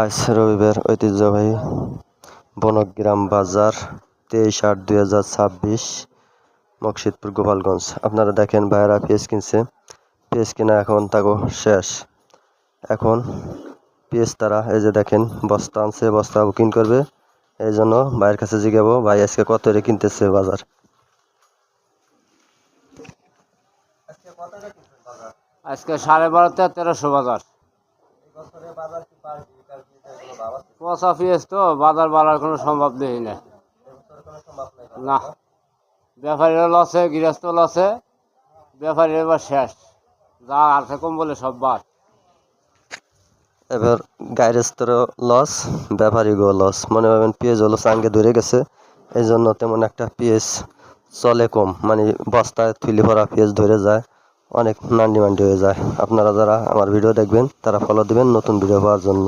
আজ রবিবার ঐতিহ্যবাহী বনগ্রাম বাজার 23/8/2026 মকসিদপুর গোপালগঞ্জ। আপনারা দেখেন ভাইয়েরা পেঁয়াজ কিনছে, পেঁয়াজ কিনা এখন তাগো শেষ। এখন পেঁয়াজ তারা এই যে দেখেন বস্তা আনছে, বস্তা বুকিং করবে। এই জন্য ভাইয়ের কাছে জিজ্ঞাবো ভাই আজকে কত রে কিনতেছে বাজার। আজকে 12.5 1300 বাজার। পচা পেঁয়াজ তো বাজার বাড়ার কোনো সম্ভব নেই না। ব্যাপারীরা লসে, গৃহস্থ লসে, ব্যাপারীর এবার শেষ, যা আছে কম বলে সব বাদ। এবার গাইরেস্তরও লস, ব্যাপারীগো লস। মনে ভাবেন পেঁয়াজ হলো চাঙ্গে ধরে গেছে, এই জন্য তেমন একটা পেঁয়াজ চলে কম, মানে বস্তায় থুলি ভরা পেঁয়াজ ধরে যায়, অনেক নান্ডি মান্ডি হয়ে যায়। আপনারা যারা আমার ভিডিও দেখবেন তারা ফলো দিবেন নতুন ভিডিও পাওয়ার জন্য।